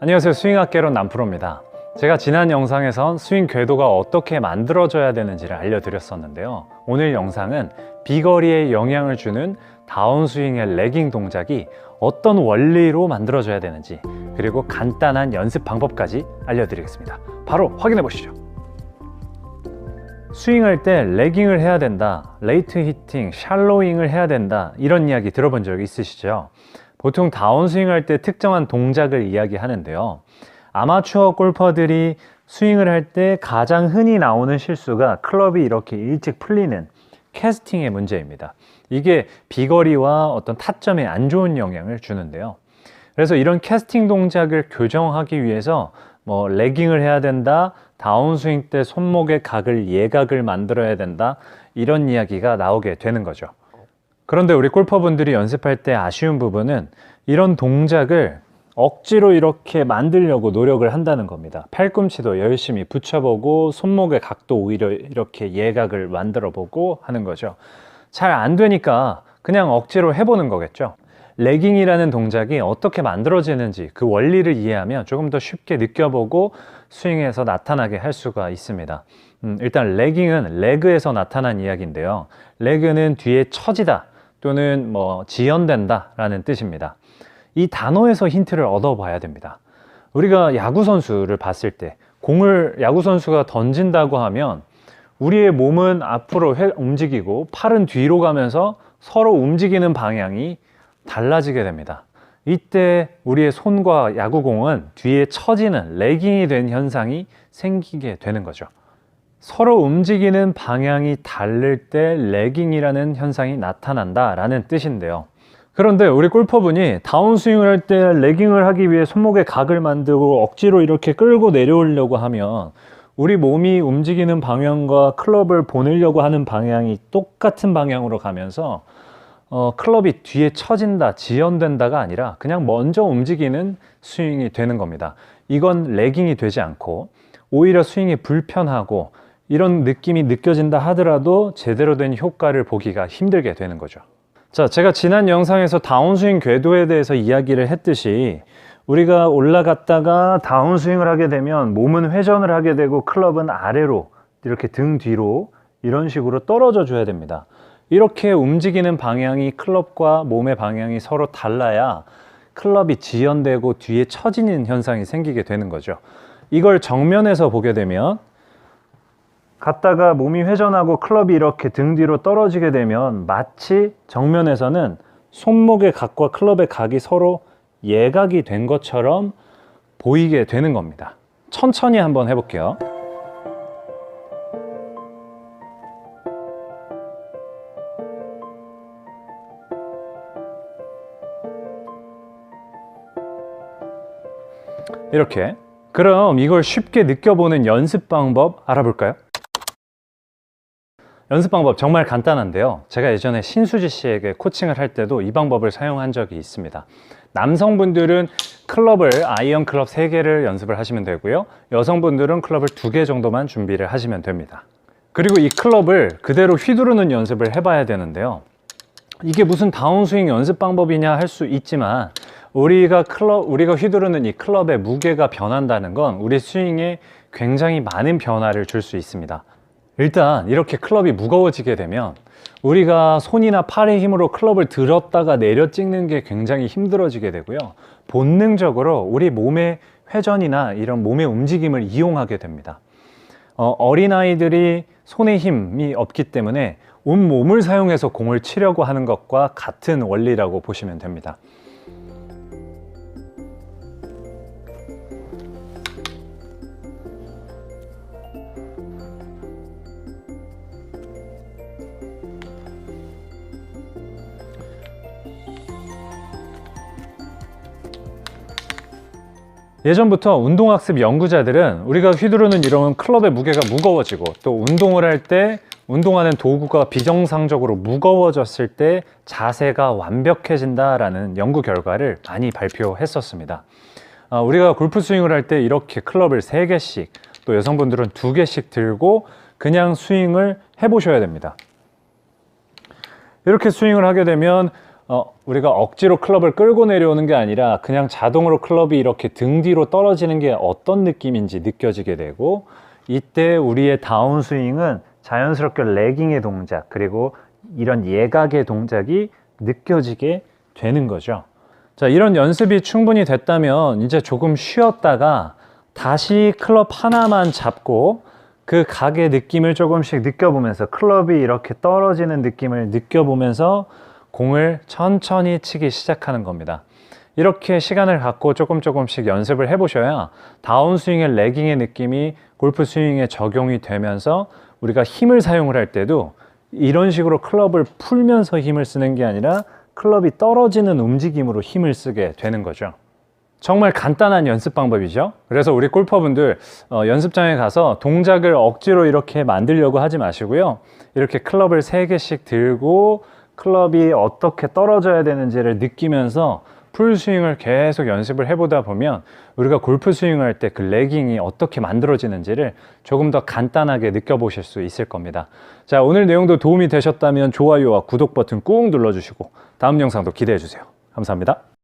안녕하세요. 스윙학개론 남프로입니다. 제가 지난 영상에선 스윙 궤도가 어떻게 만들어져야 되는지를 알려드렸었는데요. 오늘 영상은 비거리에 영향을 주는 다운스윙의 레깅 동작이 어떤 원리로 만들어져야 되는지, 그리고 간단한 연습 방법까지 알려드리겠습니다. 바로 확인해 보시죠. 스윙할 때 레깅을 해야 된다, 레이트 히팅, 샬로잉을 해야 된다, 이런 이야기 들어본 적 있으시죠? 보통 다운스윙 할 때 특정한 동작을 이야기하는데요. 아마추어 골퍼들이 스윙을 할 때 가장 흔히 나오는 실수가 클럽이 이렇게 일찍 풀리는 캐스팅의 문제입니다. 이게 비거리와 어떤 타점에 안 좋은 영향을 주는데요. 그래서 이런 캐스팅 동작을 교정하기 위해서 레깅을 해야 된다, 다운스윙 때 손목의 각을 예각을 만들어야 된다, 이런 이야기가 나오게 되는 거죠. 그런데 우리 골퍼분들이 연습할 때 아쉬운 부분은 이런 동작을 억지로 이렇게 만들려고 노력을 한다는 겁니다. 팔꿈치도 열심히 붙여보고 손목의 각도 오히려 이렇게 예각을 만들어 보고 하는 거죠. 잘 안 되니까 그냥 억지로 해보는 거겠죠. 레깅이라는 동작이 어떻게 만들어지는지 그 원리를 이해하면 조금 더 쉽게 느껴보고 스윙에서 나타나게 할 수가 있습니다. 일단 레깅은 레그에서 나타난 이야기인데요. 레그는 뒤에 처지다 또는 지연된다 라는 뜻입니다. 이 단어에서 힌트를 얻어봐야 됩니다. 우리가 야구선수를 봤을 때 공을 야구선수가 던진다고 하면 우리의 몸은 앞으로 움직이고 팔은 뒤로 가면서 서로 움직이는 방향이 달라지게 됩니다. 이때 우리의 손과 야구공은 뒤에 처지는 레깅이 된 현상이 생기게 되는 거죠. 서로 움직이는 방향이 다를 때 레깅이라는 현상이 나타난다 라는 뜻인데요. 그런데 우리 골퍼분이 다운스윙을 할 때 레깅을 하기 위해 손목에 각을 만들고 억지로 이렇게 끌고 내려오려고 하면 우리 몸이 움직이는 방향과 클럽을 보내려고 하는 방향이 똑같은 방향으로 가면서 클럽이 뒤에 처진다, 지연된다가 아니라 그냥 먼저 움직이는 스윙이 되는 겁니다. 이건 레깅이 되지 않고 오히려 스윙이 불편하고 이런 느낌이 느껴진다 하더라도 제대로 된 효과를 보기가 힘들게 되는 거죠. 자, 제가 지난 영상에서 다운스윙 궤도에 대해서 이야기를 했듯이 우리가 올라갔다가 다운스윙을 하게 되면 몸은 회전을 하게 되고 클럽은 아래로 이렇게 등 뒤로 이런 식으로 떨어져 줘야 됩니다. 이렇게 움직이는 방향이 클럽과 몸의 방향이 서로 달라야 클럽이 지연되고 뒤에 처지는 현상이 생기게 되는 거죠. 이걸 정면에서 보게 되면 갔다가 몸이 회전하고 클럽이 이렇게 등 뒤로 떨어지게 되면 마치 정면에서는 손목의 각과 클럽의 각이 서로 예각이 된 것처럼 보이게 되는 겁니다. 천천히 한번 해볼게요. 이렇게. 그럼 이걸 쉽게 느껴보는 연습 방법 알아볼까요? 연습 방법 정말 간단한데요. 제가 예전에 신수지 씨에게 코칭을 할 때도 이 방법을 사용한 적이 있습니다. 남성분들은 클럽을 아이언 클럽 3개를 연습을 하시면 되고요. 여성분들은 클럽을 2개 정도만 준비를 하시면 됩니다. 그리고 이 클럽을 그대로 휘두르는 연습을 해봐야 되는데요. 이게 무슨 다운스윙 연습 방법이냐 할 수 있지만 우리가 휘두르는 이 클럽의 무게가 변한다는 건 우리 스윙에 굉장히 많은 변화를 줄 수 있습니다. 일단 이렇게 클럽이 무거워지게 되면 우리가 손이나 팔의 힘으로 클럽을 들었다가 내려 찍는 게 굉장히 힘들어지게 되고요. 본능적으로 우리 몸의 회전이나 이런 몸의 움직임을 이용하게 됩니다. 어린아이들이 손에 힘이 없기 때문에 온 몸을 사용해서 공을 치려고 하는 것과 같은 원리라고 보시면 됩니다. 예전부터 운동학습 연구자들은 우리가 휘두르는 이런 클럽의 무게가 무거워지고 또 운동을 할 때 운동하는 도구가 비정상적으로 무거워졌을 때 자세가 완벽해진다라는 연구 결과를 많이 발표했었습니다. 우리가 골프 스윙을 할 때 이렇게 클럽을 3개씩 또 여성분들은 2개씩 들고 그냥 스윙을 해보셔야 됩니다. 이렇게 스윙을 하게 되면 우리가 억지로 클럽을 끌고 내려오는 게 아니라 그냥 자동으로 클럽이 이렇게 등 뒤로 떨어지는 게 어떤 느낌인지 느껴지게 되고, 이때 우리의 다운스윙은 자연스럽게 레깅의 동작 그리고 이런 예각의 동작이 느껴지게 되는 거죠. 자, 이런 연습이 충분히 됐다면 이제 조금 쉬었다가 다시 클럽 하나만 잡고 그 각의 느낌을 조금씩 느껴보면서, 클럽이 이렇게 떨어지는 느낌을 느껴보면서 공을 천천히 치기 시작하는 겁니다. 이렇게 시간을 갖고 조금씩 연습을 해보셔야 다운스윙의 레깅의 느낌이 골프 스윙에 적용이 되면서 우리가 힘을 사용을 할 때도 이런 식으로 클럽을 풀면서 힘을 쓰는 게 아니라 클럽이 떨어지는 움직임으로 힘을 쓰게 되는 거죠. 정말 간단한 연습 방법이죠. 그래서 우리 골퍼분들 연습장에 가서 동작을 억지로 이렇게 만들려고 하지 마시고요. 이렇게 클럽을 3개씩 들고 클럽이 어떻게 떨어져야 되는지를 느끼면서 풀스윙을 계속 연습을 해보다 보면 우리가 골프 스윙을 할 때 그 레깅이 어떻게 만들어지는지를 조금 더 간단하게 느껴보실 수 있을 겁니다. 자, 오늘 내용도 도움이 되셨다면 좋아요와 구독 버튼 꾹 눌러주시고 다음 영상도 기대해 주세요. 감사합니다.